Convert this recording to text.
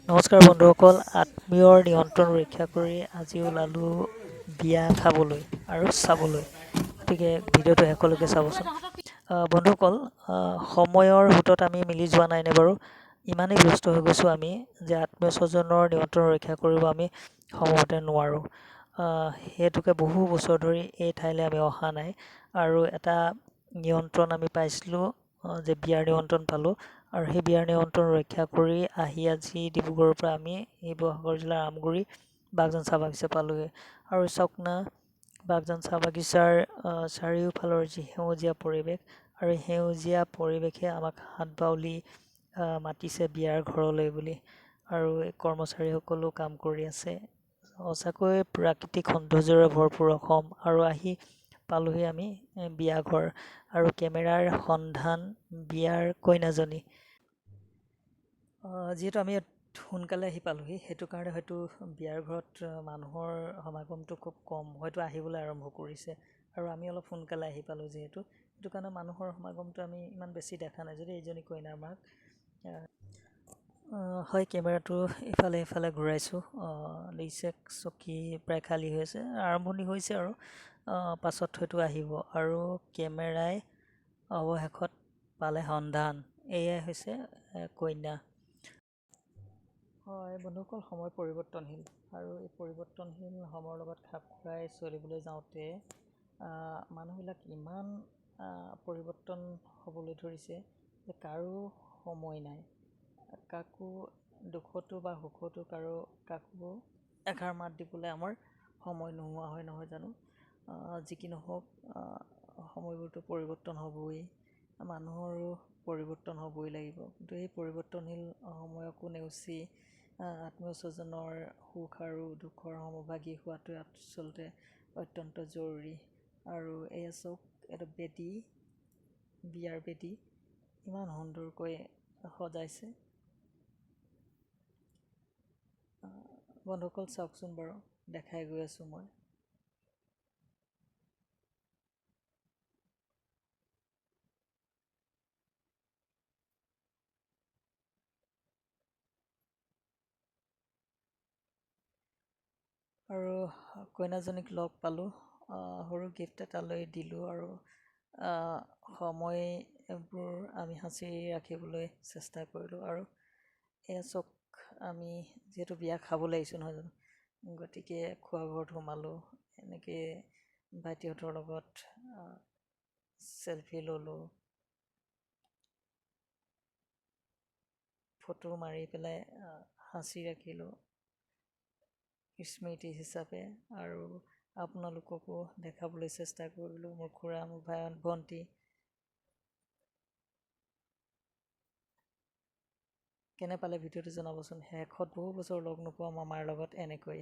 নমস্কাৰ বন্ধুসকল, আত্মীয়ৰ নিয়ন্ত্ৰণ ৰক্ষা কৰি আজি ওলালোঁ বিয়া খাবলৈ আৰু চাবলৈ। গতিকে ভিডিঅ'টো শেষলৈকে চাবচোন। বন্ধুসকল, সময়ৰ সোঁতত আমি মিলি যোৱা নাইনে বাৰু? ইমানেই ব্যস্ত হৈ গৈছোঁ আমি যে আত্মীয় স্বজনৰ নিয়ন্ত্ৰণ ৰক্ষা কৰিব আমি সময়মতে নোৱাৰোঁ। সেইটোকে বহু বছৰ ধৰি এই ঠাইলৈ আমি অহা নাই আৰু এটা নিয়ন্ত্ৰণ আমি পাইছিলোঁ যে বিয়াৰ নিয়ন্ত্ৰণ পালোঁ আৰু সেই বিয়াৰ নিয়ন্ত্ৰণ ৰক্ষা কৰি আহি আজি ডিব্ৰুগড়ৰ পৰা আমি শিৱসাগৰ জিলাৰ আমগুৰি বাগজান চাহ বাগিচা পালোঁগৈ। আৰু চাওক না, বাগজান চাহ বাগিচাৰ চাৰিওফালৰ যি সেউজীয়া পৰিৱেশ আৰু সেউজীয়া পৰিৱেশে আমাক হাত বাউলি মাতিছে বিয়াৰ ঘৰলৈ বুলি। আৰু এই কৰ্মচাৰীসকলেও কাম কৰি আছে। সঁচাকৈ প্ৰাকৃতিক সৌন্দৰ্যৰে ভৰপূৰ অসম। আৰু আহি পালোহি আমি বিয়া ঘৰ আৰু কেমেৰাৰ সন্ধান বিয়াৰ কইনাজনী। যিহেতু আমি সোনকালে আহি পালোহি, সেইটো কাৰণে হয়তো বিয়াৰ ঘৰত মানুহৰ সমাগমটো খুব কম, হয়তো আহিবলৈ আৰম্ভ কৰিছে। আৰু আমি অলপ সোনকালে আহি পালোঁ যিহেতু, সেইটো কাৰণে মানুহৰ সমাগমটো আমি ইমান বেছি দেখা নাই। যদি এইজনী কইনাৰ মাক হয়, কেমেৰাটো ইফালে সিফালে ঘূৰাইছোঁ। দেখিছে চকী প্ৰায় খালী হৈ আছে, আৰম্ভণি হৈছে আৰু পাছত হয়তো আহিব। আৰু কেমেৰাই অৱশেষত পালে সন্ধান, এয়াই হৈছে কইনা। হয় বন্ধুসকল, সময় পৰিৱৰ্তনশীল আৰু এই পৰিৱৰ্তনশীল সময়ৰ লগত খাপ খুৱাই চলিবলৈ যাওঁতে মানুহবিলাক ইমান পৰিৱৰ্তন হ'বলৈ ধৰিছে যে কাৰো সময় নাই। কাকো দুখতো বা সুখতো কাকো এষাৰ মাত দিবলৈ আমাৰ সময় নোহোৱা হয় নহয় জানো। যি কি নহওক, সময়বোৰতো পৰিৱৰ্তন হ'বই, মানুহৰো পৰিৱৰ্তন হ'বই লাগিব। কিন্তু এই পৰিৱৰ্তনশীল সময়কো নেওচি আত্মীয় স্বজনৰ সুখ আৰু দুখৰ সমভাগী হোৱাটো আচলতে অত্যন্ত জৰুৰী। আৰু এয়া চাওক, এইটো বেদী, বিয়াৰ বেদী ইমান সুন্দৰকৈ সজাইছে। বন্ধুসকল চাওকচোন বাৰু, দেখাই গৈ আছোঁ মই। আৰু কইনাজনীক লগ পালোঁ, সৰু গিফ্ট এটা লৈ দিলোঁ আৰু সময়বোৰ আমি সাঁচি ৰাখিবলৈ চেষ্টা কৰিলোঁ। আৰু এয়া চাওক, আমি যিহেতু বিয়া খাবলৈ আহিছোঁ নহয় জানো, গতিকে খোৱা ঘৰত সোমালোঁ। এনেকৈ ভাইটিহঁতৰ লগত চেলফি ল'লোঁ, ফটো মাৰি পেলাই সাঁচি ৰাখিলোঁ স্মৃতি হিচাপে। আৰু আপোনালোককো দেখাবলৈ চেষ্টা কৰিলোঁ, মোৰ খুৰা, মোৰ ভাই ভণ্টি। কেনে পালে ভিডিঅ'টো জনাবচোন। শেষত বহু বছৰ লগ নোপোৱা মামাৰ লগত এনেকৈ